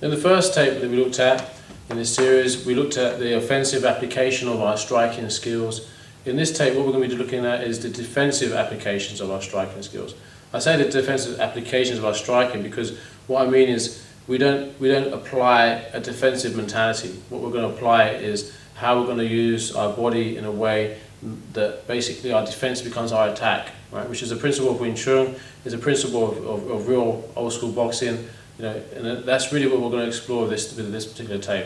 In the first tape that we looked at in this series, we looked at the offensive application of our striking skills. In this tape, what we're going to be looking at is the defensive applications of our striking skills. I say the defensive applications of our striking because what I mean is we don't apply a defensive mentality. What we're going to apply is how we're going to use our body in a way that basically our defense becomes our attack, right? Which is a principle of Wing Chun, is a principle of real old school boxing. And that's really what we're going to explore with this particular tape.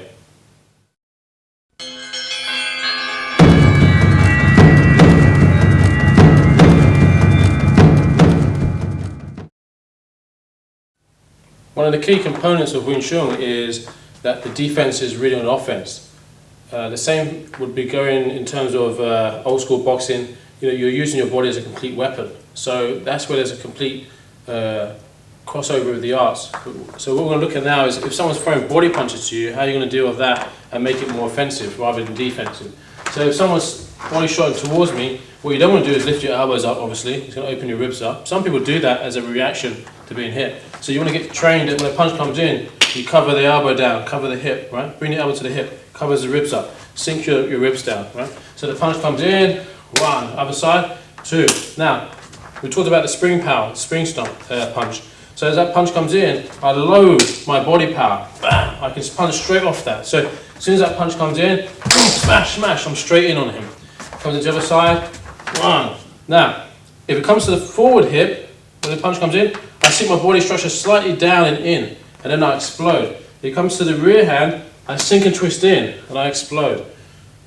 One of the key components of Wing Chun is that the defense is really an offense. The same would be going in terms of old school boxing. You're using your body as a complete weapon. So that's where there's a complete crossover of the arts. So what we're going to look at now is if someone's throwing body punches to you, how are you going to deal with that and make it more offensive rather than defensive? So if someone's body shot towards me, what you don't want to do is lift your elbows up, obviously. It's going to open your ribs up. Some people do that as a reaction to being hit. So you want to get trained that when a punch comes in, you cover the elbow down, cover the hip, right? Bring the elbow to the hip, covers the ribs up, sink your ribs down, right? So the punch comes in, one, other side, two. Now, we talked about the spring power, spring stomp punch. So as that punch comes in, I load my body power, bam, I can punch straight off that. So as soon as that punch comes in, boom, smash, smash, I'm straight in on him. Comes into the other side, one. Now, if it comes to the forward hip, when the punch comes in, I sink my body structure slightly down and in, and then I explode. If it comes to the rear hand, I sink and twist in, and I explode.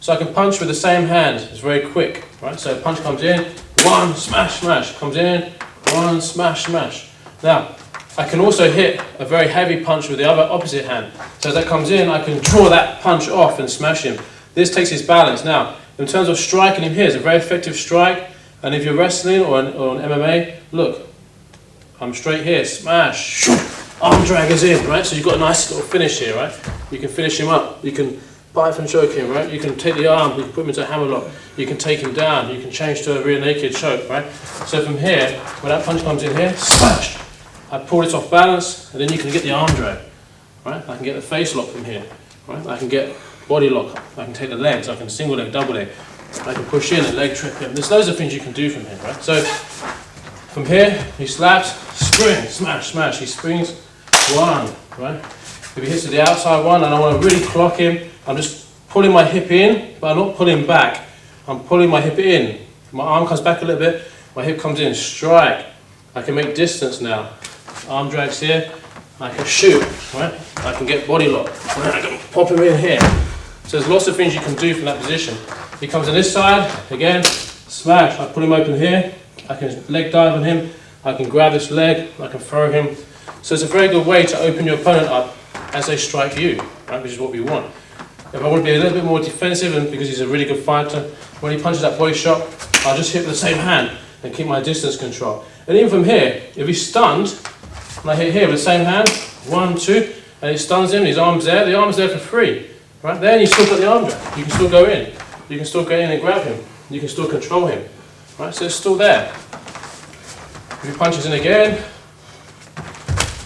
So I can punch with the same hand, it's very quick, right? So a punch comes in, one, smash, smash, comes in, one, smash, smash. Now, I can also hit a very heavy punch with the other opposite hand. So as that comes in, I can draw that punch off and smash him. This takes his balance. Now, in terms of striking him here, it's a very effective strike. And if you're wrestling or on MMA, look, I'm straight here, smash, arm draggers in, right? So you've got a nice little finish here, right? You can finish him up. You can bite and choke him, right? You can take the arm, you can put him into a hammerlock. You can take him down. You can change to a rear naked choke, right? So from here, when that punch comes in here, smash. I pull this off balance, and then you can get the arm drag. Right? I can get the face lock from here. Right? I can get body lock. I can take the legs. I can single leg, double leg. I can push in and leg trip him. There's loads of things you can do from here. Right? So from here, he slaps, spring, smash, smash. He springs, one. Right? If he hits to the outside one, and I want to really clock him, I'm just pulling my hip in, but I'm not pulling back. I'm pulling my hip in. My arm comes back a little bit. My hip comes in. Strike. I can make distance now. Arm drags here. I can shoot, right? I can get body lock. Right? I can pop him in here. So there's lots of things you can do from that position. He comes on this side, again, smash. I pull him open here. I can leg dive on him. I can grab this leg. I can throw him. So it's a very good way to open your opponent up as they strike you, right? Which is what we want. If I want to be a little bit more defensive, and because he's a really good fighter, when he punches that body shot, I'll just hit with the same hand and keep my distance control. And even from here, if he's stunned, and I hit here with the same hand, 1, 2, and it stuns him, his arm's there, the arm's there for free. Right? Then you still got the arm drag. You can still go in. You can still go in and grab him. You can still control him. Right? So it's still there. If he punches in again,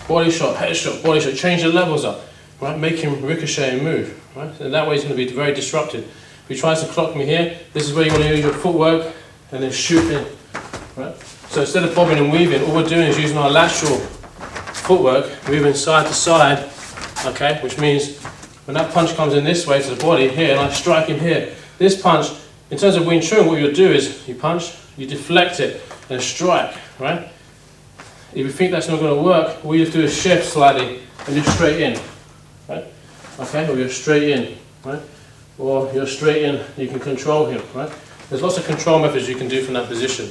body shot, head shot, body shot, change the levels up. Right? Make him ricochet and move. Right? And that way he's going to be very disruptive. If he tries to clock me here, this is where you want to use your footwork and then shoot in. Right? So instead of bobbing and weaving, all we're doing is using our lateral footwork, moving side to side, okay, which means when that punch comes in this way to the body here, and I strike him here, this punch, in terms of Wing Chun, what you'll do is you punch, you deflect it, and strike, right? If you think that's not going to work, all you have to do is shift slightly, and you're straight in, right? Okay, or you're straight in, right? Or you're straight in, you can control him, right? There's lots of control methods you can do from that position.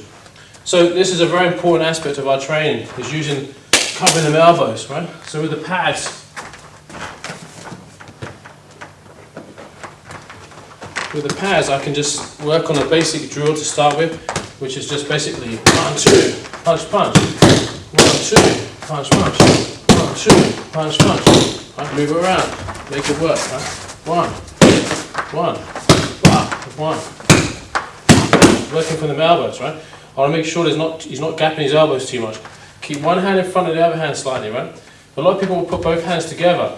So this is a very important aspect of our training, is using covering the elbows, right? So with the pads, I can just work on a basic drill to start with, which is just basically 1, 2, punch, punch, 1, 2, punch, punch, 1, 2, punch, punch. Right? Move it around, make it work. Right? 1, 1, 1. Working from the elbows, right? I want to make sure he's not gapping his elbows too much. Keep one hand in front of the other hand slightly, right? A lot of people will put both hands together,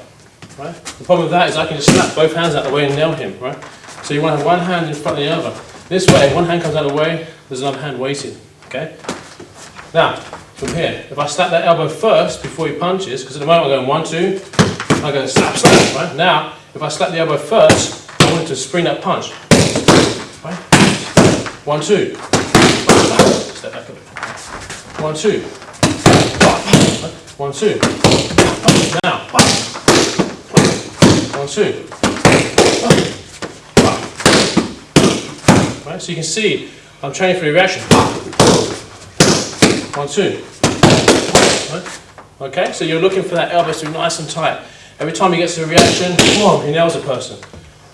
right? The problem with that is I can just slap both hands out of the way and nail him, right? So you want to have one hand in front of the other. This way, one hand comes out of the way, there's another hand waiting, okay? Now, from here, if I slap that elbow first before he punches, because at the moment I'm going 1, 2, I go slap, slap, right? Now, if I slap the elbow first, I want him to spring that punch, right? 1, 2, step back a bit. 1, 2. 1, 2. Now. 1, 2. Right, so you can see I'm training for the reaction. 1, 2. Right. Okay, so you're looking for that elbow to be nice and tight. Every time he gets a reaction, boom, he nails a person.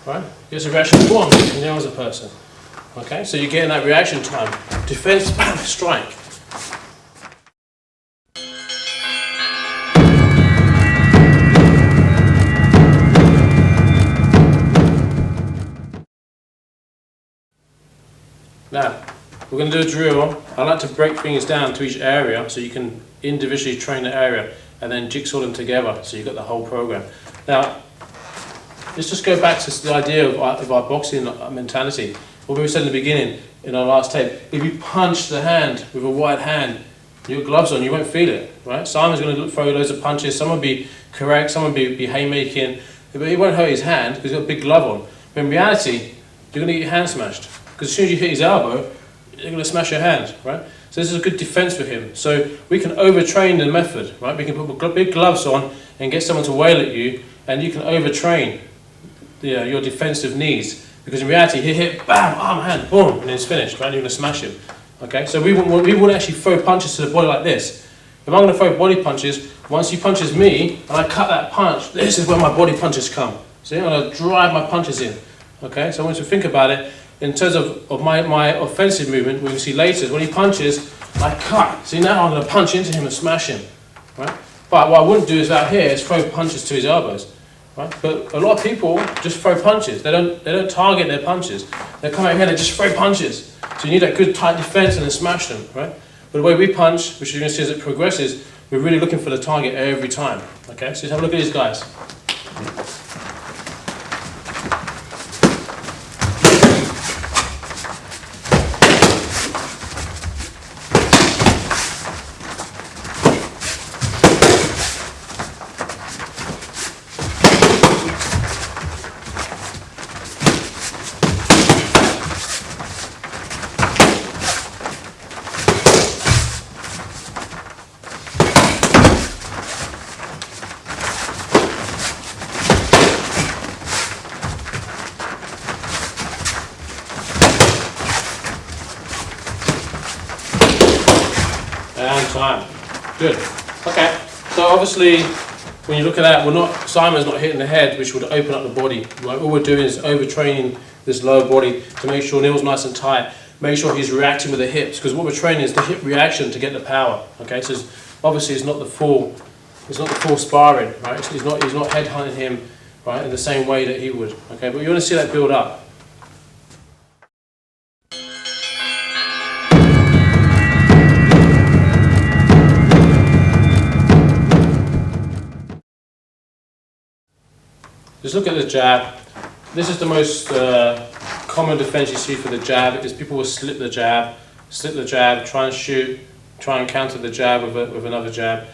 Right? He gets a reaction, boom, he nails a person. Okay, so you're getting that reaction time. Defense, bam, strike. Now, we're going to do a drill. I like to break things down to each area so you can individually train the area and then jigsaw them together so you've got the whole program. Now, let's just go back to the idea of our boxing mentality. What we said in the beginning in our last tape, if you punch the hand with a wide hand, your gloves on, you won't feel it, right? Simon's going to throw loads of punches, some will be correct, some will be haymaking, but he won't hurt his hand because he's got a big glove on. But in reality, you're going to get your hand smashed. Because as soon as you hit his elbow, you're going to smash your hand, right? So this is a good defense for him. So we can overtrain the method, right? We can put big gloves on and get someone to wail at you, and you can overtrain your defensive needs. Because in reality, he hit, bam, arm, hand, boom, and it's finished, right? You're going to smash him, okay? So we wouldn't actually throw punches to the body like this. If I'm going to throw body punches, once he punches me, and I cut that punch, this is where my body punches come. See, I'm going to drive my punches in, okay? So I want you to think about it. In terms of my offensive movement, we can see later, when he punches, I cut. See, now I'm going to punch into him and smash him, right? But what I wouldn't do is out here is throw punches to his elbows, right? But a lot of people just throw punches. They don't target their punches. They come out here and they just throw punches. So you need that good tight defense and then smash them, right? But the way we punch, which you're going to see as it progresses, we're really looking for the target every time. Okay, so let's have a look at these guys. And time. Good. Okay. So obviously, when you look at that, Simon's not hitting the head, which would open up the body. Right? All we're doing is overtraining this lower body to make sure Neil's nice and tight. Make sure he's reacting with the hips, because what we're training is the hip reaction to get the power. Okay. So obviously, it's not the full sparring. Right. So he's not head hunting him, right, in the same way that he would. Okay. But you want to see that build up. Just look at the jab. This is the most common defense you see for the jab, is people will slip the jab, try and shoot, try and counter the jab with another jab.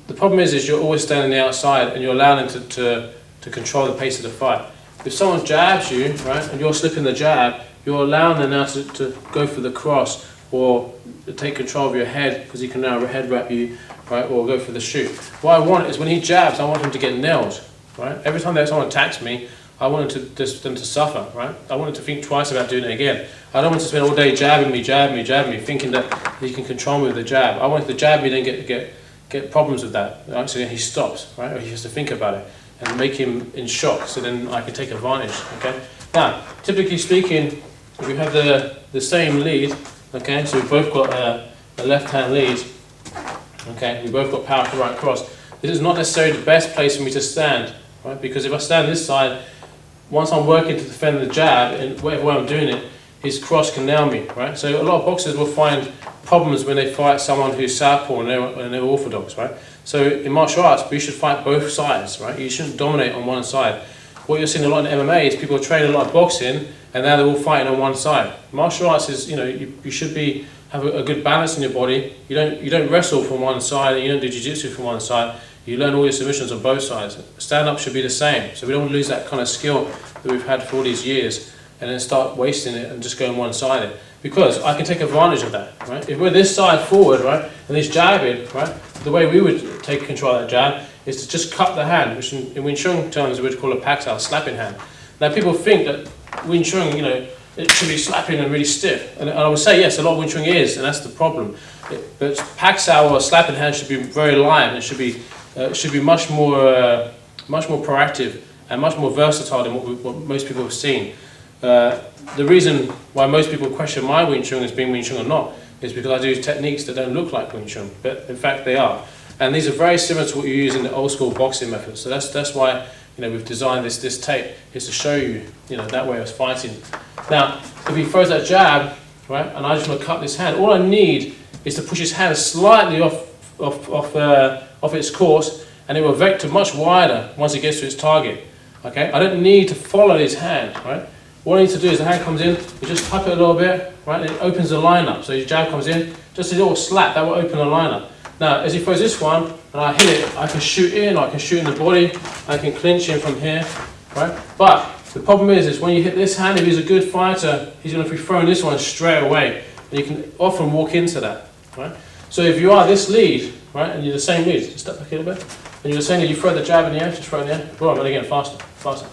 The problem is you're always standing on the outside and you're allowing them to control the pace of the fight. If someone jabs you, right, and you're slipping the jab, you're allowing them now to go for the cross or to take control of your head, because he can now head wrap you, right, or go for the shoot. What I want is when he jabs, I want him to get nailed. Right? Every time that someone attacks me, I want them to suffer. Right? I want them to think twice about doing it again. I don't want to spend all day jabbing me, thinking that he can control me with the jab. I want him to jab me, then get problems with that. Right? So then he stops, right? Or he has to think about it and make him in shock. So then I can take advantage. Okay. Now, typically speaking, if we have the same lead, okay, so we've both got a left-hand lead. Okay, we both got power to right cross. This is not necessarily the best place for me to stand, right? Because if I stand this side, once I'm working to defend the jab, and whatever way I'm doing it, his cross can nail me, right? So a lot of boxers will find problems when they fight someone who's southpaw and they're orthodox, right? So in martial arts, we should fight both sides, right? You shouldn't dominate on one side. What you're seeing a lot in MMA is people train a lot of boxing, and now they're all fighting on one side. Martial arts is, you should have a good balance in your body. You don't wrestle from one side, and you don't do jiu-jitsu from one side. You learn all your submissions on both sides. Stand-up should be the same, so we don't lose that kind of skill that we've had for all these years and then start wasting it and just going one-sided. Because I can take advantage of that, right? If we're this side forward, right, and he's jabbing, right, the way we would take control of that jab is to just cup the hand, which in Wing Chun terms we would call a paktao, slapping hand. Now people think that Wing Chun, it should be slapping and really stiff. And I would say, yes, a lot of Wing Chun is, and that's the problem. But paktao or slapping hand should be very light. It should be much more proactive and much more versatile than what most people have seen. The reason why most people question my Wing Chun as being Wing Chun or not is because I do techniques that don't look like Wing Chun, but in fact they are. And these are very similar to what you use in the old school boxing methods. So that's why we've designed this tape, is to show you that way of fighting. Now, if he throws that jab, right, and I just want to cut this hand, all I need is to push his hand slightly off its course, and it will vector much wider once it gets to its target. Okay, I don't need to follow his hand, right? What I need to do is the hand comes in, you just tap it a little bit, right, and it opens the line up. So his jab comes in, just a little slap, that will open the line up. Now, as he throws this one, and I hit it, I can shoot in, I can shoot in the body, I can clinch in from here, right? But the problem is when you hit this hand, if he's a good fighter, he's going to be throwing this one straight away, and you can often walk into that, right? So if you are this lead, right, and you're the same lead, just step back a little bit, and you're the same lead, you throw the jab in the air, just throw it in the air, boom, and again, faster,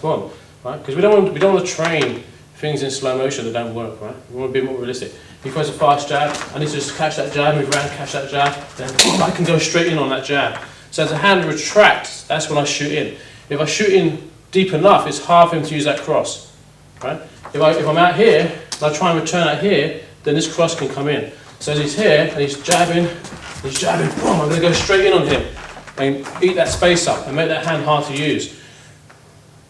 boom, right? Because we don't want to train things in slow motion that don't work, right? We want to be more realistic. He throws a fast jab, I need to just catch that jab, move around, catch that jab, then I can go straight in on that jab. So as the hand retracts, that's when I shoot in. If I shoot in deep enough, it's hard for him to use that cross, right? If I'm out here, and I try and return out here, then this cross can come in. So as he's here, and he's jabbing, boom, I'm going to go straight in on him and eat that space up and make that hand hard to use.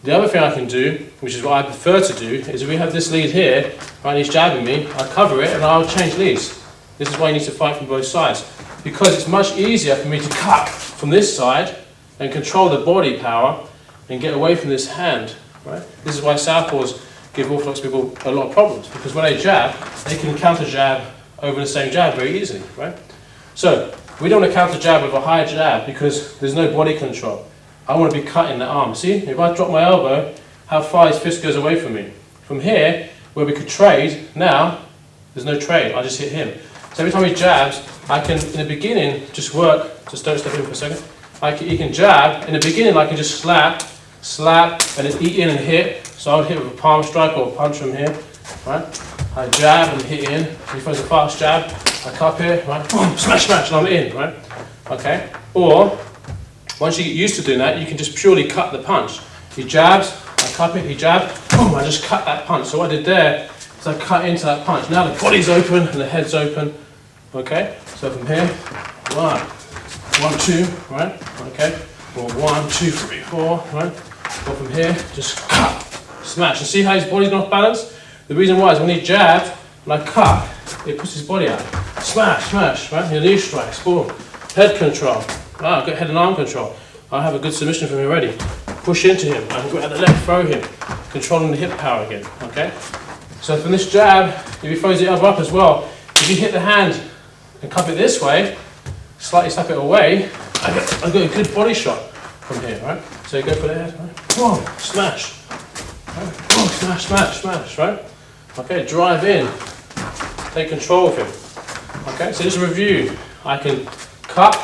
The other thing I can do, which is what I prefer to do, is if we have this lead here, right, and he's jabbing me, I cover it and I'll change leads. This is why you need to fight from both sides. because it's much easier for me to cut from this side and control the body power and get away from this hand, right? This is why southpaws give orthodox people a lot of problems, because when they jab, they can counter jab over the same jab very easily, right? So we don't want to counter jab with a high jab because there's no body control. I want to be cutting the arm. See, if I drop my elbow, how far his fist goes away from me. From here, where we could trade, now there's no trade, I just hit him. So every time he jabs, I can, in the beginning, just work, just don't step in for a second. He can jab, in the beginning I can just slap, and then eat in and hit. So I would hit with a palm strike or a punch from here, right? I jab and hit in. He throws a fast jab, I cup here, right? Boom, smash, and I'm in, right? Okay? Or, once you get used to doing that, you can just purely cut the punch. He jabs, I cup it, he jabs, boom, I just cut that punch. So what I did there is I cut into that punch. Now the body's open and the head's open, okay? So from here, 1, 2, right? Okay? Or 1, 2, 3, 4, right? Or from here, just cut, smash. And see how his body's not balanced? The reason why is when he jabs, when I cut, it puts his body out. Smash, right? Your knee strikes, boom. Head control. I've got head and arm control. I have a good submission from him already. Push into him. I can go at the left, throw him. Controlling the hip power again, okay? So from this jab, if he throws the elbow up as well, if you hit the hand and cup it this way, slightly slap it away, I've got a good body shot from here, right? So you go for the head, right? Boom, smash. Right? Boom, smash, right? Okay, drive in. Take control of him. Okay, so just a review. I can cut,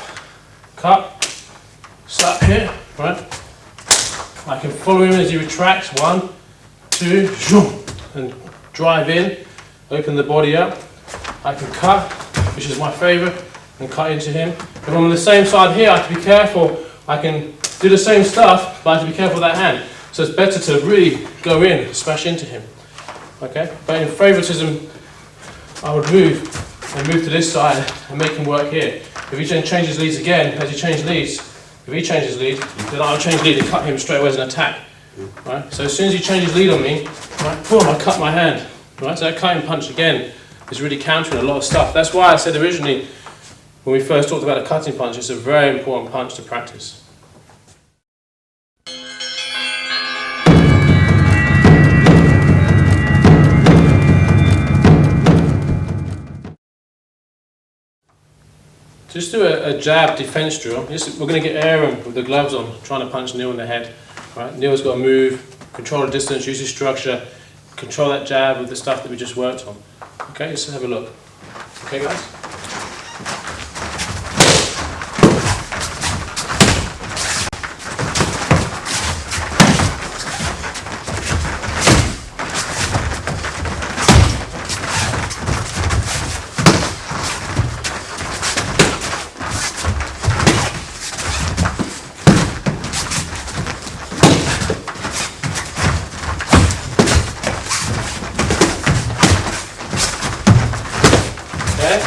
slap here, right? I can follow him as he retracts, 1, 2, zoom, and drive in, open the body up. I can cut, which is my favourite, and cut into him. If I'm on the same side here, I have to be careful. I can do the same stuff, but I have to be careful with that hand. So it's better to really go in, smash into him. Okay? But in favouritism, I would move to this side and make him work here. If he then changes leads again, as he changes leads, if he changes lead, then I'll change lead and cut him straight away as an attack. Right? So as soon as he changes lead on me, right, boom, I cut my hand. Right? So that cutting punch again is really countering a lot of stuff. That's why I said originally, when we first talked about a cutting punch, it's a very important punch to practice. Just do a jab defense drill. We're going to get Aaron with the gloves on, trying to punch Neil in the head. Right? Neil's got to move, control the distance, use his structure, control that jab with the stuff that we just worked on. Okay, let's have a look. Okay, guys?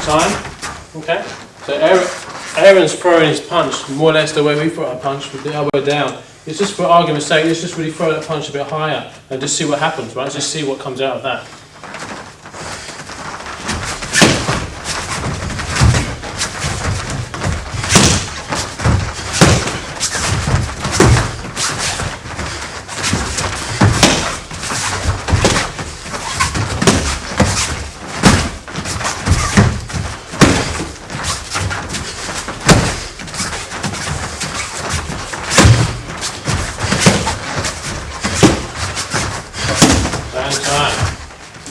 Time. Okay. So Aaron's throwing his punch more or less the way we throw our punch with the elbow down. It's just for argument's sake, let's just really throw that punch a bit higher and just see what happens, right? Just see what comes out of that.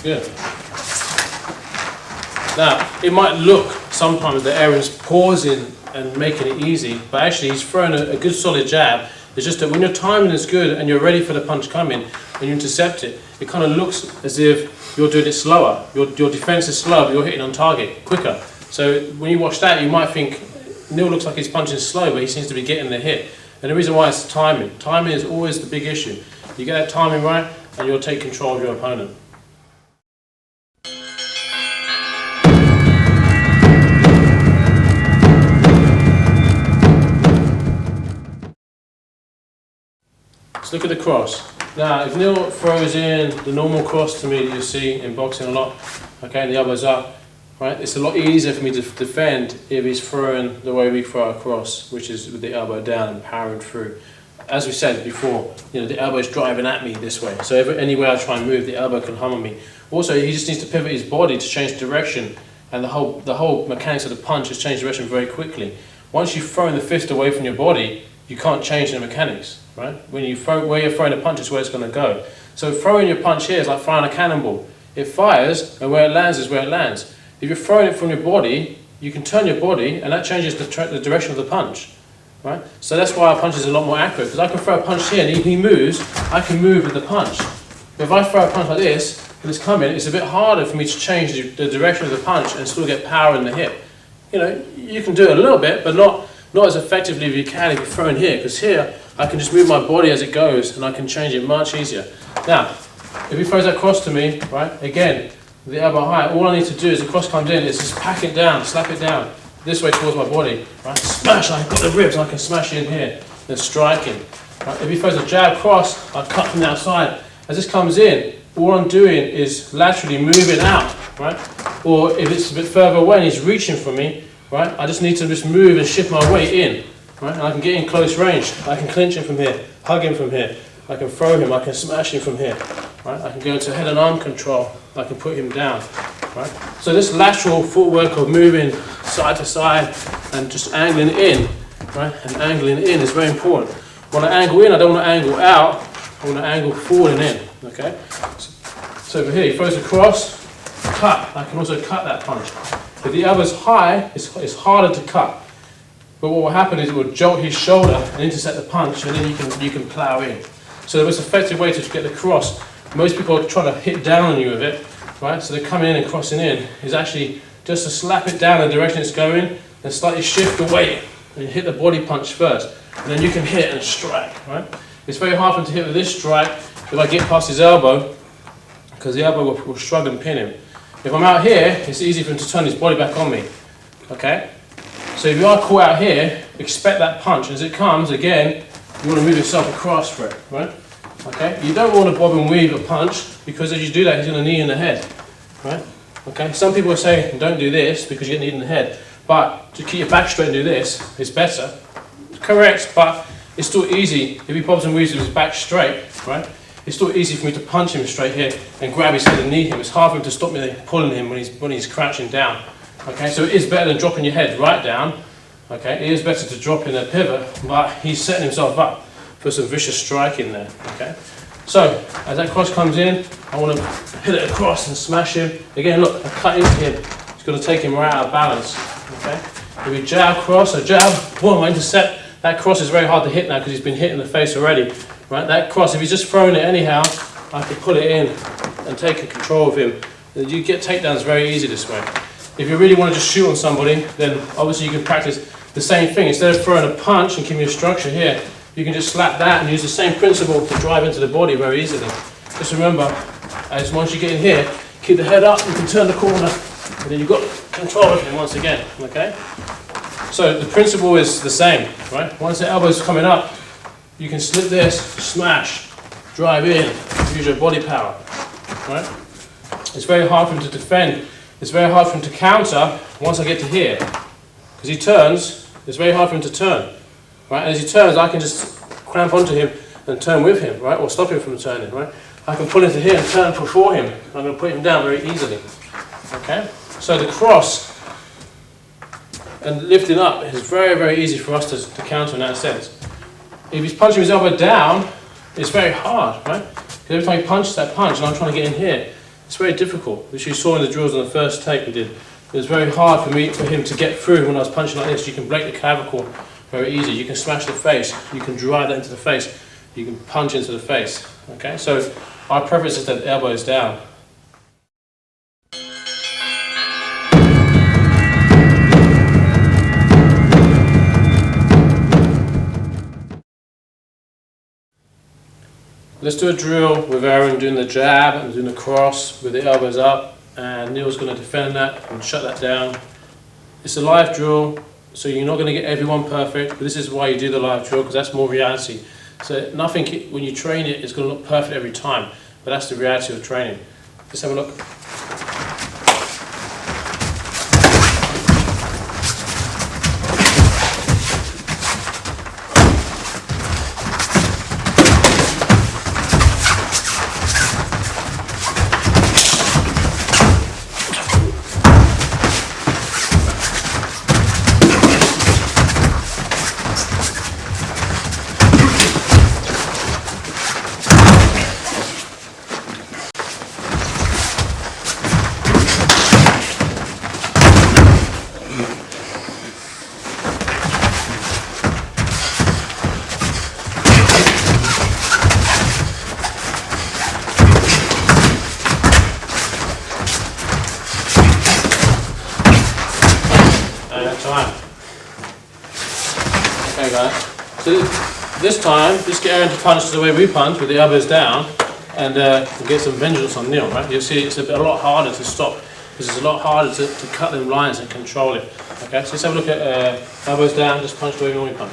Good. Now, it might look sometimes that Aaron's pausing and making it easy, but actually he's throwing a good solid jab. It's just that when your timing is good and you're ready for the punch coming and you intercept it, it kind of looks as if you're doing it slower. Your defense is slow, but you're hitting on target quicker. So when you watch that, you might think Neil looks like he's punching slow, but he seems to be getting the hit. And the reason why is timing. Timing is always the big issue. You get that timing right, and you'll take control of your opponent. Let's look at the cross. Now, if Neil throws in the normal cross to me that you see in boxing a lot, okay, and the elbow's up, right? It's a lot easier for me to defend if he's throwing the way we throw across, which is with the elbow down and powering through. As we said before, the elbow is driving at me this way. So any way I try and move, the elbow can hammer me. Also, he just needs to pivot his body to change direction, and the whole mechanics of the punch is change direction very quickly. Once you've thrown the fist away from your body, you can't change the mechanics, right? Where you're throwing a punch is where it's going to go. So throwing your punch here is like firing a cannonball. It fires, and where it lands is where it lands. If you're throwing it from your body, you can turn your body, and that changes the direction of the punch, right? So that's why our punch is a lot more accurate, because I can throw a punch here, and if he moves, I can move with the punch. But if I throw a punch like this, and it's coming, it's a bit harder for me to change the direction of the punch and still get power in the hip. You can do it a little bit, but not as effectively as you can if you're throwing here, because here, I can just move my body as it goes, and I can change it much easier. Now, if he throws that cross to me, right, again, with the elbow high, all I need to do is the cross comes in, is just pack it down, slap it down, this way towards my body, right, smash, I've got the ribs, I can smash in here, then striking. Right? If he throws a jab cross, I cut from the outside. As this comes in, all I'm doing is laterally moving out, right, or if it's a bit further away and he's reaching for me, right, I just need to just move and shift my weight in, right, and I can get in close range, I can clinch him from here, hug him from here, I can throw him, I can smash him from here, right? I can go into head and arm control, I can put him down, right? So this lateral footwork of moving side to side and just angling in, right, and angling in is very important. When I angle in, I don't want to angle out, I want to angle forward and in, okay? So over here, he throws across, cut, I can also cut that punch. If the elbow's high, it's harder to cut. But what will happen is it will jolt his shoulder and intercept the punch, and then you can plow in. So the most effective way to get the cross, most people are trying to hit down on you with it, right? So they're coming in and crossing in, is actually just to slap it down in the direction it's going, and slightly shift the weight, and hit the body punch first. And then you can hit and strike, right? It's very hard for him to hit with this strike if I get past his elbow, because the elbow will shrug and pin him. If I'm out here, it's easy for him to turn his body back on me, okay? So if you are caught out here, expect that punch. As it comes, again, you want to move yourself across for it, right? Okay? You don't want to bob and weave a punch, because as you do that, he's going to knee you in the head, right? Okay? Some people say, don't do this because you get kneed in the head, but to keep your back straight and do this is better. Correct, but it's still easy. If he bobs and weaves with his back straight, right? It's still easy for me to punch him straight here and grab his head and knee him. It's hard for him to stop me pulling him when he's crouching down. Okay, so it is better than dropping your head right down. Okay, it is better to drop in a pivot, but he's setting himself up for some vicious striking there. Okay, so as that cross comes in, I want to hit it across and smash him. Again, look, I cut into him. It's going to take him right out of balance. Okay, if we jab cross, a jab, boom, I intercept. That cross is very hard to hit now because he's been hit in the face already. Right, that cross, if he's just throwing it anyhow, I can pull it in and take control of him. You get takedowns very easy this way. If you really want to just shoot on somebody, then obviously you can practice the same thing. Instead of throwing a punch and keeping a structure here, you can just slap that and use the same principle to drive into the body very easily. Just remember, as once you get in here, keep the head up, you can turn the corner, and then you've got control of him once again, okay? So the principle is the same, right? Once the elbow's coming up, you can slip this, smash, drive in, use your body power, right? It's very hard for him to defend. It's very hard for him to counter once I get to here. Because he turns, it's very hard for him to turn, right? And as he turns, I can just clamp onto him and turn with him, right? Or stop him from turning, right? I can pull into here and turn before him. I'm going to put him down very easily, okay? So the cross and lifting up is very, very easy for us to counter in that sense. If he's punching his elbow down, it's very hard, right? Because every time he punches that punch and I'm trying to get in here, it's very difficult, which you saw in the drills on the first tape we did. It was very hard for him to get through when I was punching like this. You can break the clavicle very easy. You can smash the face. You can drive that into the face. You can punch into the face, okay? So our preference is that the elbow is down. Let's do a drill with Aaron doing the jab and doing the cross with the elbows up, and Neil's going to defend that and shut that down. It's a live drill, so you're not going to get everyone perfect, but this is why you do the live drill, because that's more reality. So nothing, when you train it, is going to look perfect every time, but that's the reality of training. Let's have a look. Right. So this time, just get Aaron to punch the way we punch, with the elbows down, and get some vengeance on Neil, right? You'll see it's a lot harder to stop, because it's a lot harder to cut them lines and control it. Okay, so let's have a look at elbows down, just punch the way we normally punch.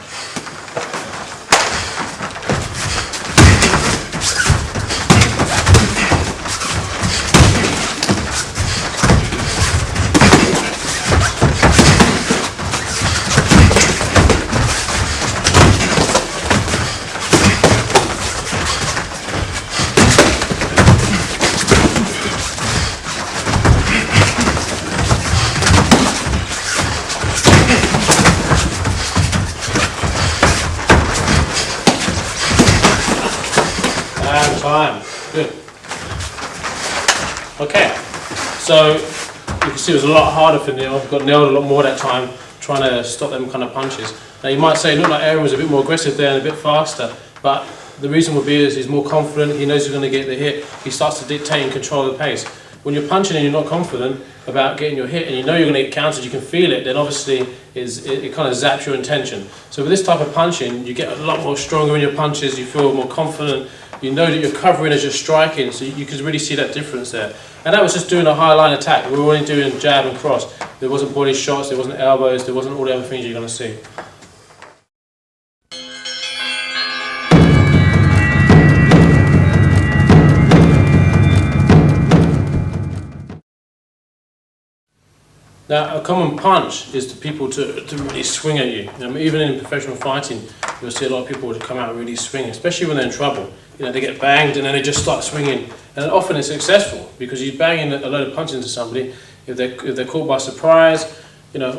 Time. Good. Okay, so you can see it was a lot harder for Neil. Got nailed a lot more that time, trying to stop them kind of punches. Now you might say it looked like Aaron was a bit more aggressive there and a bit faster, but the reason would be is he's more confident, he knows he's going to get the hit, he starts to dictate and control the pace. When you're punching and you're not confident about getting your hit and you know you're going to get countered, you can feel it, then obviously it kind of zaps your intention. So with this type of punching, you get a lot more stronger in your punches, you feel more confident, you know that you're covering as you're striking, so you can really see that difference there. And that was just doing a high line attack. We were only doing jab and cross. There wasn't body shots, there wasn't elbows, there wasn't all the other things you're going to see. Now, a common punch is for people to really swing at you. Even in professional fighting, you'll see a lot of people who come out really swinging, especially when they're in trouble. They get banged and then they just start swinging. And often it's successful because you're banging a load of punches into somebody. If they're caught by surprise,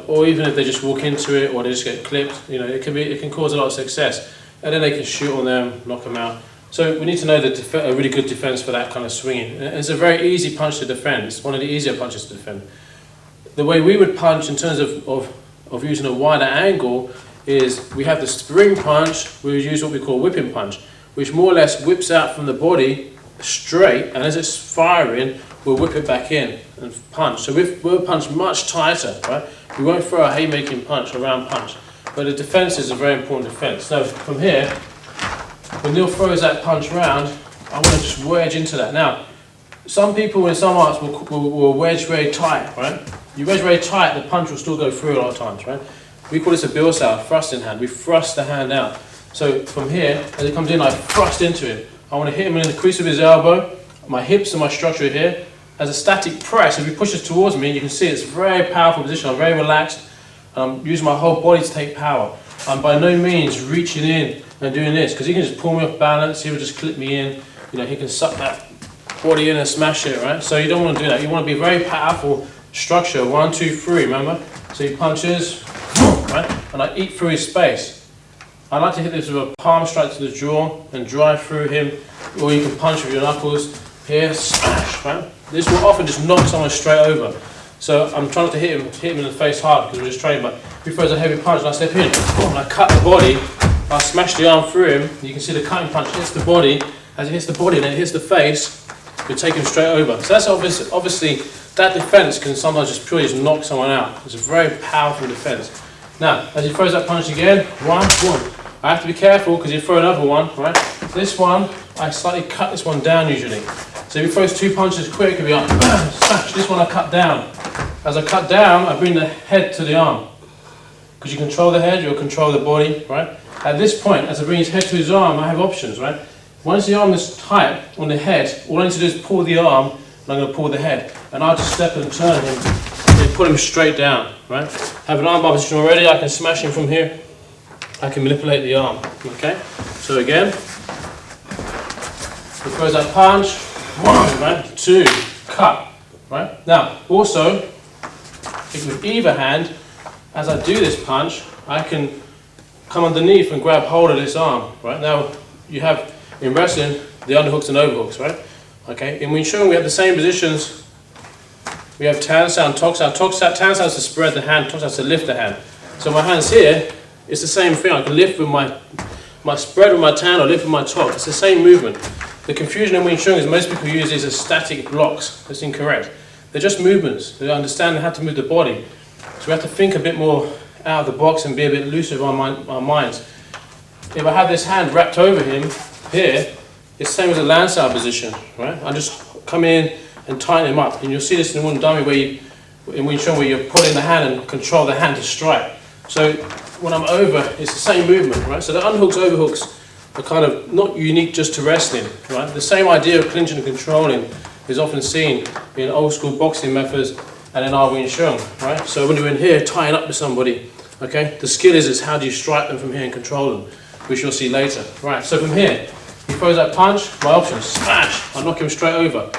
or even if they just walk into it or they just get clipped, it can cause a lot of success. And then they can shoot on them, knock them out. So we need to know a really good defense for that kind of swinging. And it's a very easy punch to defend. It's one of the easier punches to defend. The way we would punch in terms of using a wider angle is we have the spring punch, we would use what we call whipping punch, which more or less whips out from the body straight, and as it's firing, we'll whip it back in and punch. So we'll punch much tighter, right? We won't throw a haymaking punch, a round punch, but the defense is a very important defense. Now from here, when Neil throws that punch round, I want to just wedge into that. Now, some people in some arts will wedge very tight, right? You wedge very tight, the punch will still go through a lot of times, right? We call this a bilsao, thrusting hand. We thrust the hand out. So from here, as it comes in, I thrust into him. I want to hit him in the crease of his elbow, my hips and my structure here. As a static press, if he pushes towards me, you can see it's a very powerful position. I'm very relaxed. I'm using my whole body to take power. I'm by no means reaching in and doing this, because he can just pull me off balance, he will just clip me in. He can suck that body in and smash it, right? So you don't want to do that. You want to be very powerful structure, 1, 2, 3, remember? So he punches, right? And I eat through his space. I like to hit this with a palm strike to the jaw and drive through him, or you can punch with your knuckles, here, smash, right? This will often just knock someone straight over. So I'm trying to hit him in the face hard because we're just training, but if he throws a heavy punch and I step in, and I cut the body, I smash the arm through him, you can see the cutting punch hits the body. As it hits the body and then it hits the face, we take him straight over. So that's obviously that defense can sometimes just purely just knock someone out. It's a very powerful defense. Now, as he throws that punch again, one, boom. I have to be careful because he throw another one, right? This one, I slightly cut this one down usually. So if he throws 2 punches quick, it'll be like, bam, smash. This one I cut down. As I cut down, I bring the head to the arm. Because you control the head, you'll control the body, right? At this point, as I bring his head to his arm, I have options, right? Once the arm is tight on the head, all I need to do is pull the arm, and I'm going to pull the head. And I'll just step and turn him, and put him straight down, right? Have an arm bar position already, I can smash him from here. I can manipulate the arm, okay? So again, he throws that punch, 1, right? 2, cut, right? Now, also, with either hand, as I do this punch, I can come underneath and grab hold of this arm, right? Now, you have, in wrestling, the underhooks and overhooks, right? Okay, in Wing Chun we have the same positions. We have Tan Sao and Tok Sao. Tan Sao is to spread the hand, Tok Sao is to lift the hand. So my hands here, it's the same thing. I can lift with my spread with my Tan or lift with my Tok. It's the same movement. The confusion in Wing Chun is most people use these as static blocks. That's incorrect. They're just movements. They understand how to move the body. So we have to think a bit more out of the box and be a bit looser with our minds. if I have this hand wrapped over him here, it's the same as a Lansau position, right? I just come in and tighten him up, and you'll see this in one dummy in Wing Chun where you're pulling the hand and control the hand to strike. So when I'm over, it's the same movement, right? So the unhooks, overhooks are kind of not unique just to wrestling, right? The same idea of clinching and controlling is often seen in old school boxing methods and in our Wing Chun, right? So when you're in here tying up with somebody, okay, the skill is how do you strike them from here and control them, which you'll see later. Right, so from here, he throws that punch, my option, smash, I knock him straight over,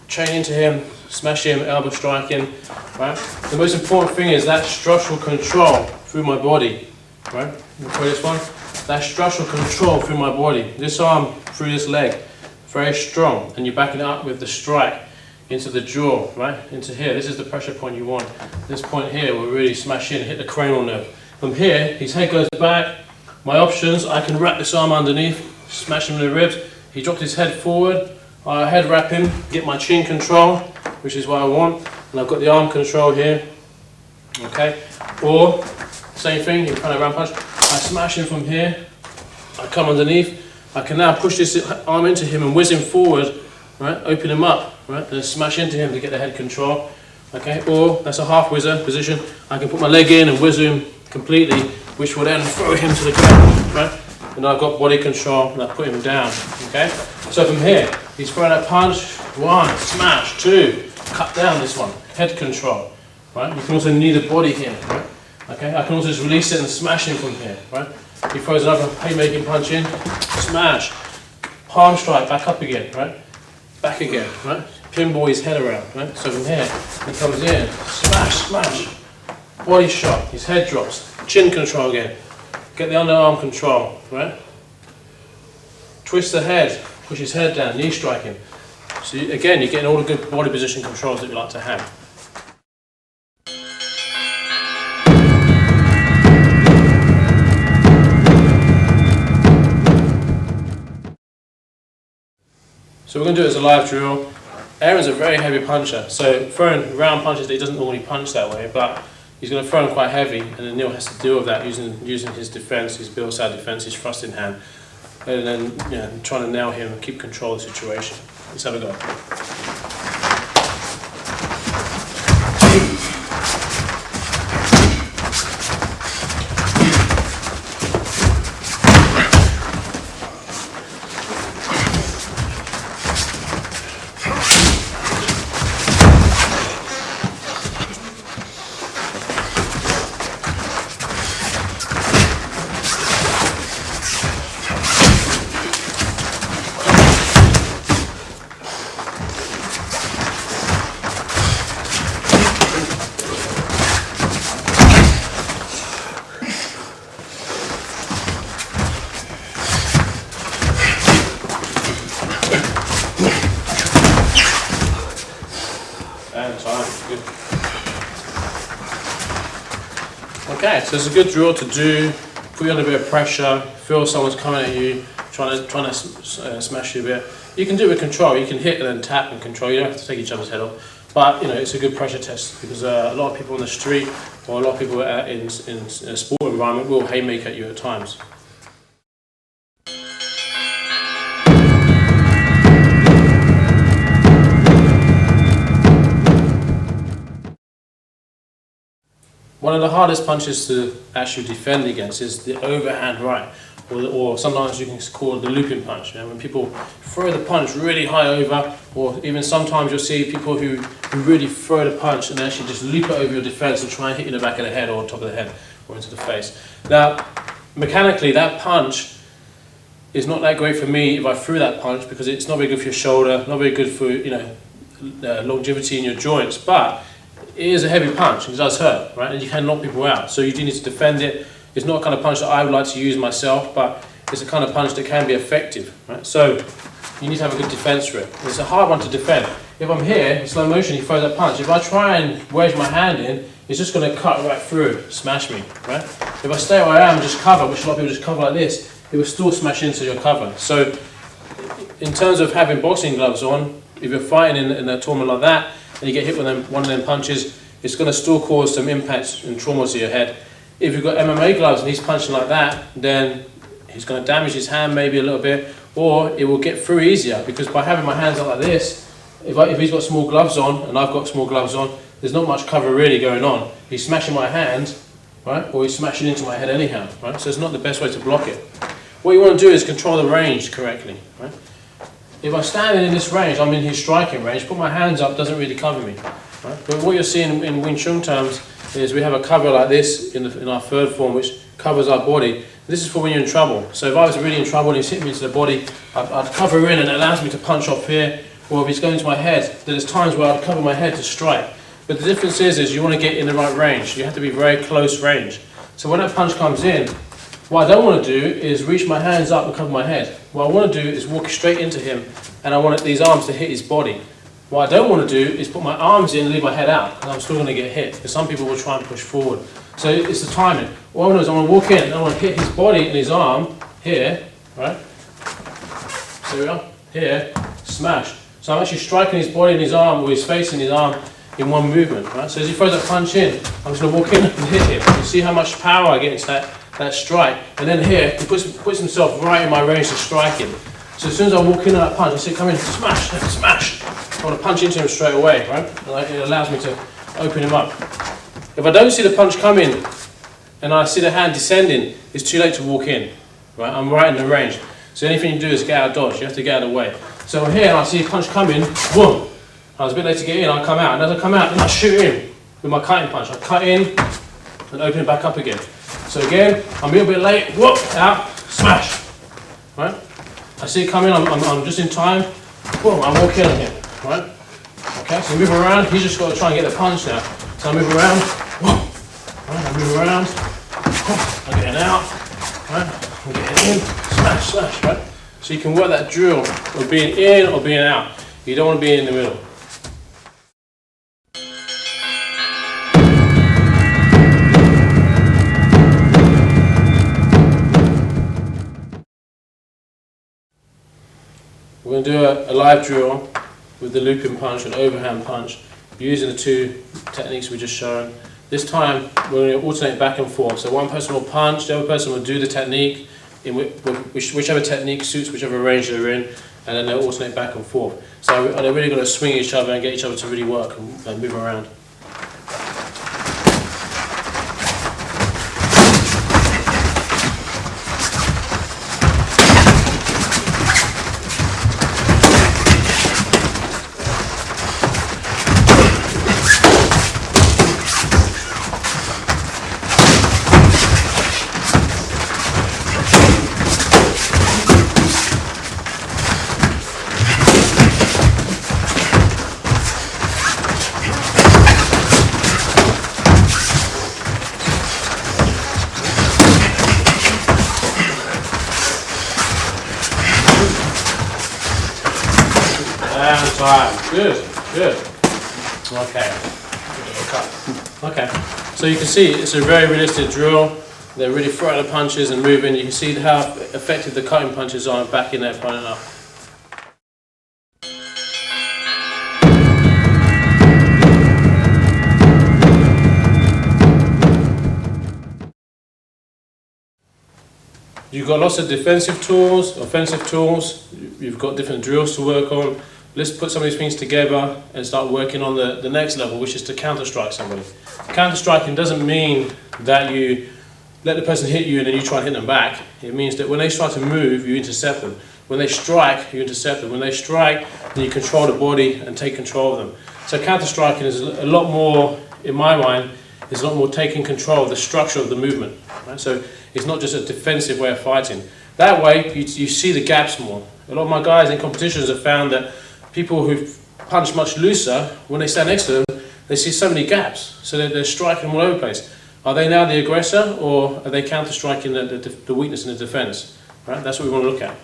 chain into him, smash him, elbow striking, right? The most important thing is that structural control through my body, right? You play this one, that structural control through my body, this arm through this leg, very strong, and you're backing it up with the strike into the jaw, right, into here. This is the pressure point you want. This point here will really smash in, hit the cranial nerve. From here, his head goes back. My options, I can wrap this arm underneath, smash him in the ribs. He dropped his head forward, I head wrap him, get my chin control, which is what I want, and I've got the arm control here, okay? Or, same thing, you kind of round punch, I smash him from here, I come underneath, I can now push this arm into him and whiz him forward, right, open him up, right, and smash into him to get the head control, okay? Or, that's a half whizzer position, I can put my leg in and whiz him completely, which will then throw him to the ground, right? And I've got body control and I put him down, okay? So from here, he's throwing that punch, 1, smash, 2, cut down this one, head control, right? You can also knee the body here, right? Okay, I can also just release it and smash him from here, right? He throws another haymaking punch in, smash, palm strike, back up again, right? Back again, right? Pinball his head around, right? So from here, he comes in, smash, smash, body shot, his head drops, chin control again, get the underarm control, right? Twist the head, push his head down, knee strike him. So again, you're getting all the good body position controls that you like to have. So we're going to do it as a live drill. Aaron's a very heavy puncher, so throwing round punches that he doesn't normally punch that way, but he's going to throw them quite heavy, and then Neil has to deal with that using his defence, his bill side defence, his thrust in hand, and then trying to nail him and keep control of the situation. Let's have a go. Okay, so it's a good drill to do, put you under a bit of pressure, feel someone's coming at you, trying to smash you a bit. You can do it with control, you can hit and then tap and control, you don't have to take each other's head off. But it's a good pressure test because a lot of people on the street or a lot of people in a sport environment will haymaker at you at times. One of the hardest punches to actually defend against is the overhand right, or sometimes you can call it the looping punch. When people throw the punch really high over, or even sometimes you'll see people who really throw the punch and actually just loop it over your defense and try and hit you in the back of the head or top of the head or into the face. Now, mechanically, that punch is not that great for me if I threw that punch because it's not very good for your shoulder, not very good for longevity in your joints, but it is a heavy punch and it does hurt, right? And you can knock people out, so you do need to defend it. It's not the kind of punch that I would like to use myself, but it's a kind of punch that can be effective, right? So you need to have a good defense for it. It's a hard one to defend. If I'm here, in slow motion, he throws that punch. If I try and wedge my hand in, it's just going to cut right through, smash me, right? If I stay where I am and just cover, which a lot of people just cover like this, it will still smash into your cover. So in terms of having boxing gloves on, if you're fighting in a tournament like that, and you get hit with one of them punches, it's going to still cause some impacts and trauma to your head. If you've got MMA gloves and he's punching like that, then he's going to damage his hand maybe a little bit, or it will get through easier, because by having my hands up like this, if he's got small gloves on and I've got small gloves on, there's not much cover really going on. He's smashing my hand, right, or he's smashing into my head anyhow, right? So it's not the best way to block it. What you want to do is control the range correctly, right? If I'm standing in this range, I'm in his striking range, put my hands up doesn't really cover me, right? But what you're seeing in Wing Chun terms is we have a cover like this in our third form, which covers our body. This is for when you're in trouble. So if I was really in trouble and he's hitting me into the body, I'd cover in, and it allows me to punch off here. Or if he's going to my head, there's times where I'd cover my head to strike. But the difference is you want to get in the right range. You have to be very close range. So when that punch comes in, what I don't want to do is reach my hands up and cover my head. What I want to do is walk straight into him, and I want these arms to hit his body. What I don't want to do is put my arms in and leave my head out, because I'm still going to get hit. Because some people will try and push forward. So it's the timing. What I want to do is I want to walk in and I want to hit his body and his arm here, right? So we are here, smash. So I'm actually striking his body and his arm, or his face and his arm, in one movement, right? So as he throws that punch in, I'm just going to walk in and hit him. You see how much power I get into that strike. And then here, he puts himself right in my range to strike him. So as soon as I walk in on that punch, I see come in, smash, smash. I want to punch into him straight away, right? And it allows me to open him up. If I don't see the punch coming, and I see the hand descending, it's too late to walk in, right? I'm right in the range. So anything you do is get out of dodge. You have to get out of the way. So I'm here and I see a punch coming, boom. I was a bit late to get in, I come out. And as I come out, then I shoot in with my cutting punch. I cut in and open it back up again. So again, I'm a little bit late, whoop, out, smash. Right? I see it coming, I'm just in time, boom, I walk in on him. Right? Okay, so I move around, he's just got to try and get the punch now. So I move around, whoop. Right, I move around, whoop. I'm getting out, right? I'm getting in, smash, smash, right? So you can work that drill of being in or being out. You don't want to be in the middle. We're going to do a live drill with the looping punch and overhand punch, using the two techniques we just shown. This time we're going to alternate back and forth. So one person will punch, the other person will do the technique, in whichever technique suits whichever range they're in, and then they'll alternate back and forth. So they're really going to swing each other and get each other to really work and move around. And time. Good, good. Okay. Okay. So you can see it's a very realistic drill. They're really throwing the punches and moving. You can see how effective the cutting punches are back in there, front and up. You've got lots of defensive tools, offensive tools. You've got different drills to work on. Let's put some of these things together and start working on the next level, which is to counter-strike somebody. Counter-striking doesn't mean that you let the person hit you and then you try and hit them back. It means that when they start to move, you intercept them. When they strike, you intercept them. When they strike, then you control the body and take control of them. So counter-striking is a lot more, in my mind, is a lot more taking control of the structure of the movement. Right? So it's not just a defensive way of fighting. That way, you see the gaps more. A lot of my guys in competitions have found that people who punch much looser, when they stand next to them, they see so many gaps. So they're striking all over the place. Are they now the aggressor, or are they counter-striking the weakness in the defense? Right? That's what we want to look at.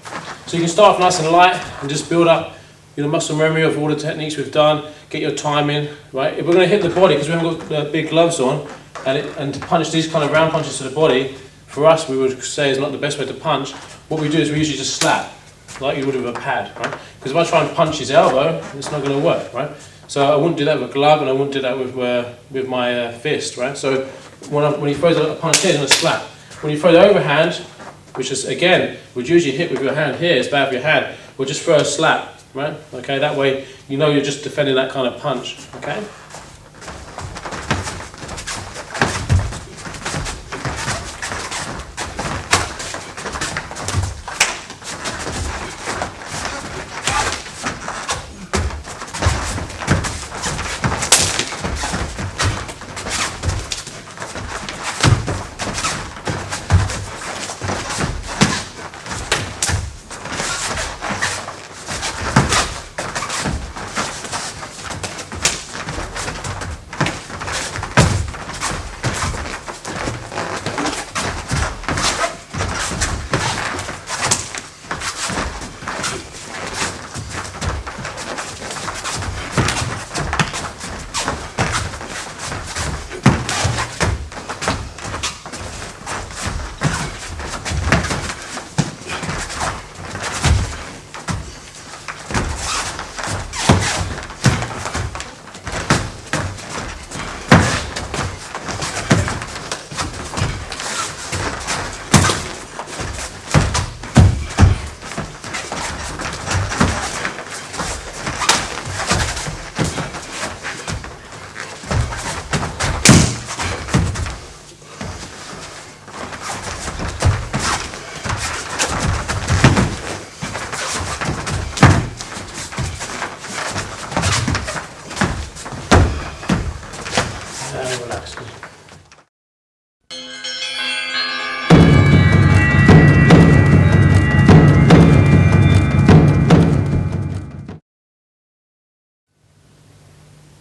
So you can start off nice and light and just build up muscle memory of all the techniques we've done, get your timing, right? If we're going to hit the body, because we haven't got big gloves on, and to punch these kind of round punches to the body, for us, we would say is not the best way to punch. What we do is we usually just slap, like you would with a pad, right? Because if I try and punch his elbow, it's not going to work, right? So I wouldn't do that with a glove, and I wouldn't do that with my fist, right? So when he throws a punch here, it's going to slap. When you throw the overhand, which is again would usually hit with your hand here, it's bad for your hand, or just throw a slap, right? Okay, that way you know you're just defending that kind of punch, okay? Relax.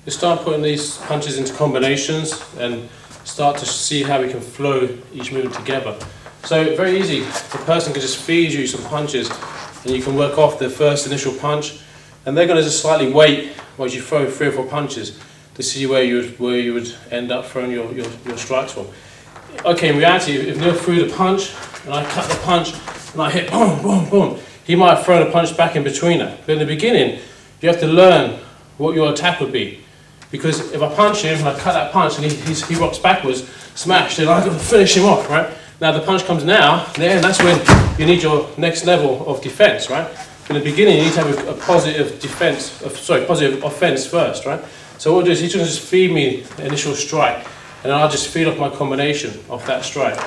We start putting these punches into combinations and start to see how we can flow each movement together. So very easy, the person can just feed you some punches and you can work off the first initial punch, and they're going to just slightly wait while you throw 3 or 4 punches to see where you would end up throwing your strikes from. Okay, in reality, if Neil threw the punch and I cut the punch and I hit boom, boom, boom, he might have thrown a punch back in between that. But in the beginning, you have to learn what your attack would be. Because if I punch him and I cut that punch and he rocks backwards, smash, then I've got to finish him off, right? Now the punch comes now, then that's when you need your next level of defense, right? In the beginning, you need to have a positive positive offense first, right? So what I'll do is he's going to just feed me the initial strike, and then I'll just feed off my combination of that strike.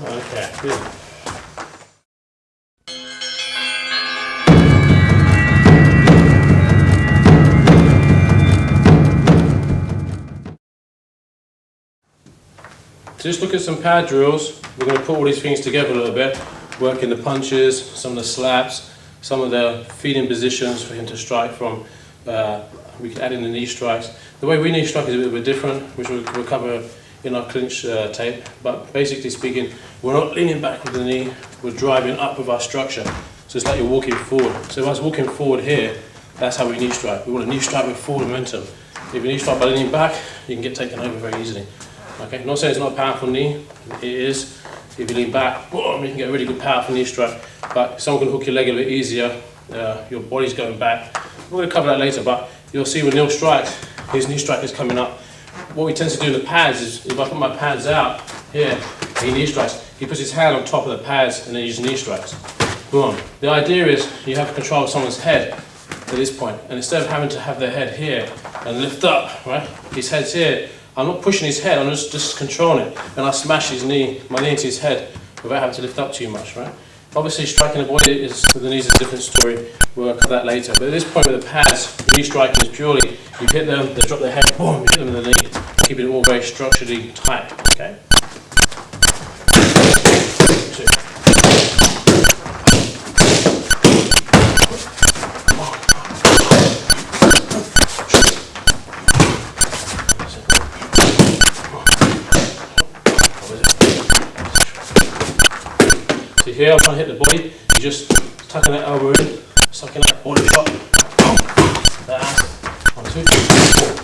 Okay, good. So just look at some pad drills. We're going to put all these things together a little bit, working the punches, some of the slaps, some of the feeding positions for him to strike from. We can add in the knee strikes. The way we knee strike is a bit different, which we'll cover in our clinch tape. But basically speaking, we're not leaning back with the knee, we're driving up with our structure. So it's like you're walking forward. So if I was walking forward here, that's how we knee strike. We want to knee strike with forward momentum. If you knee strike by leaning back, you can get taken over very easily. Okay, I'm not saying it's not a powerful knee, it is. If you lean back, boom, you can get a really good powerful knee strike. But if someone can hook your leg a bit easier, your body's going back. We're going to cover that later, but you'll see when Neil strikes, his knee strike is coming up. What we tend to do in the pads is, if I put my pads out here, he knee strikes, he puts his hand on top of the pads and then he just knee strikes. Boom. The idea is you have control of someone's head at this point, and instead of having to have their head here and lift up, right? His head's here. I'm not pushing his head, I'm just controlling it, and I smash his knee, my knee into his head without having to lift up too much, right? Obviously, striking the body with the knees is a different story. We'll cover that later. But at this point with the pads, knee striking is purely you hit them, they drop their head, boom, you hit them in the knee, keeping it all very structurally tight. Okay. So here I'm trying to hit the body, you're just tucking that elbow in, sucking that body shot. That's it. 1, 2, 3, 4.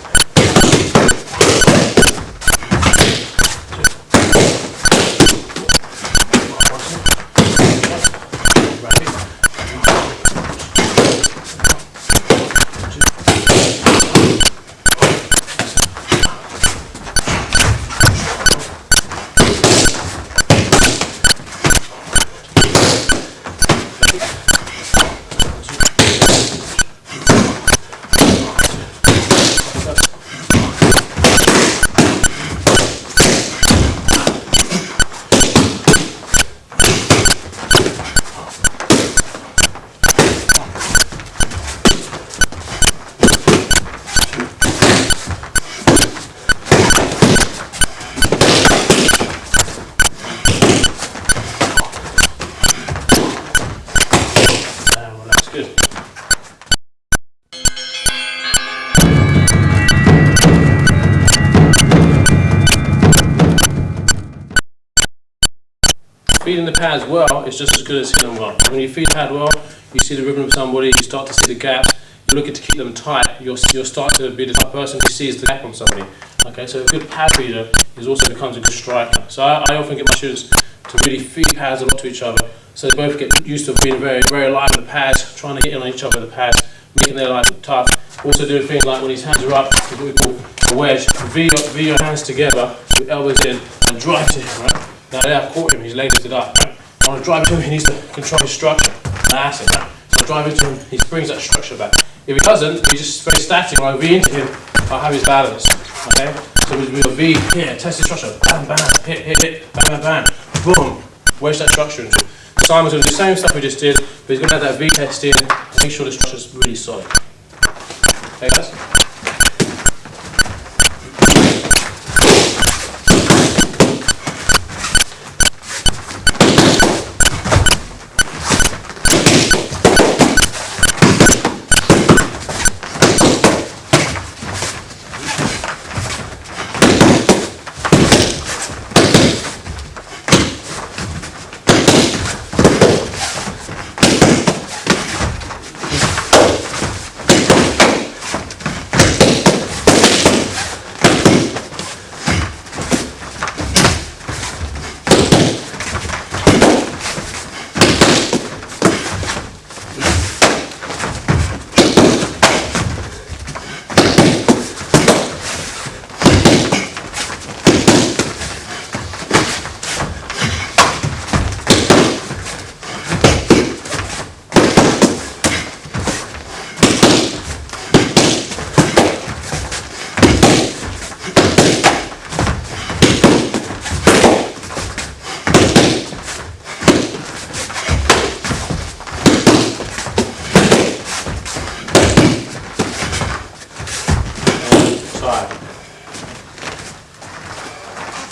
Feeding the pads well is just as good as hitting them well. When you feed the pad well, you see the rhythm of somebody, you start to see the gaps, you're looking to keep them tight, you'll start to be the type of person who sees the gap on somebody. Okay, so a good pad feeder also becomes a good striker. So I often get my students to really feed pads a lot to each other, so they both get used to being very, very alive with the pads, trying to get in on each other with the pads, making their life tough. Also doing things like when his hands are up, what we call a wedge, V your hands together, your elbows in, and drive to him, right? Now there I've caught him, he's leg lifted up. Right? I want to drive into him, he needs to control his structure. That's it. Right? So I drive into him, he brings that structure back. If he doesn't, he's just very static. When I V into him, I'll have his balance. Okay? So we'll V here, test the structure, bam, bam, hit, bam, bam, bam, boom. Wedge that structure into him. Simon's going to do the same stuff we just did, but he's going to add that V test in, make sure the structure's really solid. Okay guys?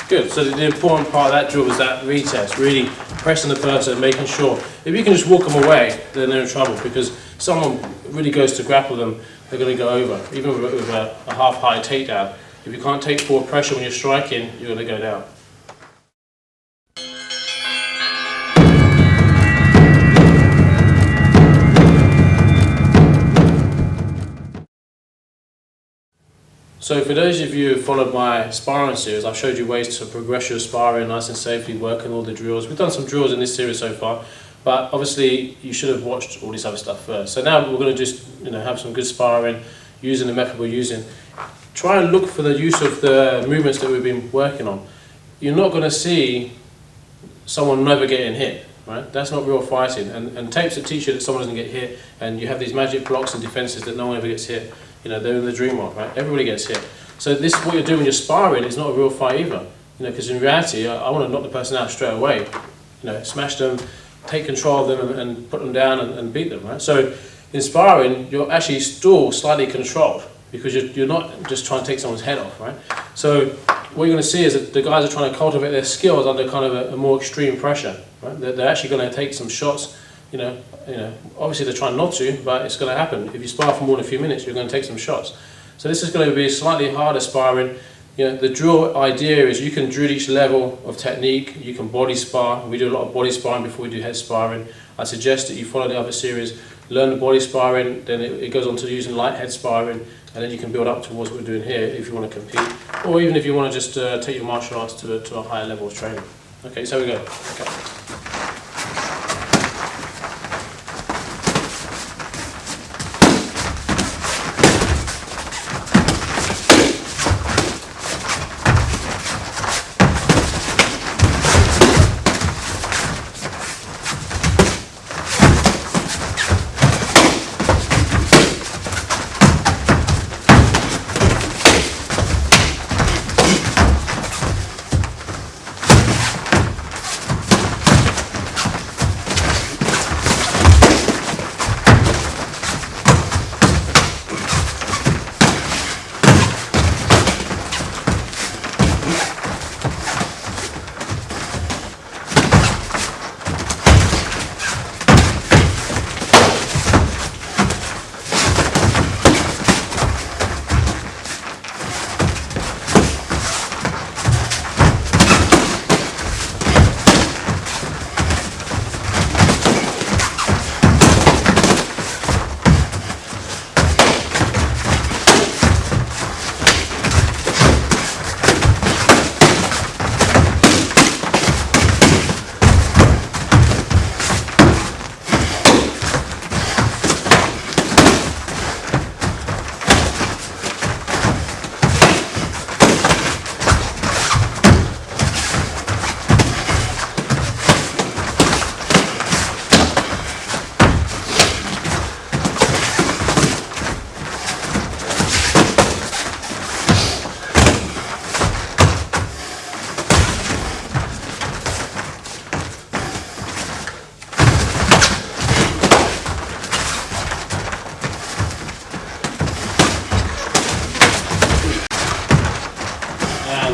Good, so the important part of that drill was that retest, really pressing the person, making sure. If you can just walk them away, then they're in trouble, because if someone really goes to grapple them, they're going to go over. Even with a half-high takedown, if you can't take forward pressure when you're striking, you're going to go down. So for those of you who followed my sparring series, I've showed you ways to progress your sparring nice and safely, working all the drills. We've done some drills in this series so far, but obviously you should have watched all this other stuff first. So now we're going to just have some good sparring using the method we're using. Try and look for the use of the movements that we've been working on. You're not going to see someone never getting hit, right? That's not real fighting. And tapes that teach you that someone doesn't get hit, and you have these magic blocks and defenses that no one ever gets hit. They're in the dream world, right? Everybody gets hit. So this, what you're doing when you're sparring, is not a real fight either. Because in reality, I want to knock the person out straight away. Smash them, take control of them, and put them down and beat them, right? So in sparring, you're actually still slightly controlled, because you're not just trying to take someone's head off, right? So what you're going to see is that the guys are trying to cultivate their skills under kind of a more extreme pressure, right? They're actually going to take some shots. Obviously they're trying not to, but it's going to happen. If you spar for more than a few minutes, you're going to take some shots. So this is going to be slightly harder sparring. The drill idea is you can drill each level of technique. You can body spar. We do a lot of body sparring before we do head sparring. I suggest that you follow the other series, learn the body sparring, then it goes on to using light head sparring, and then you can build up towards what we're doing here if you want to compete, or even if you want to just take your martial arts to a higher level of training. Okay, so we go. Okay.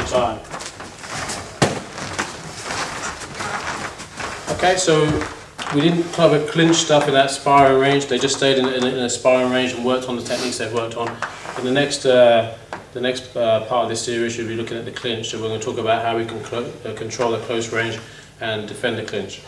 Time. Okay, so we didn't cover clinch stuff in that sparring range. They just stayed in a sparring range and worked on the techniques they've worked on. In the next part of this series, you'll be looking at the clinch. So we're going to talk about how we can control the close range and defend the clinch.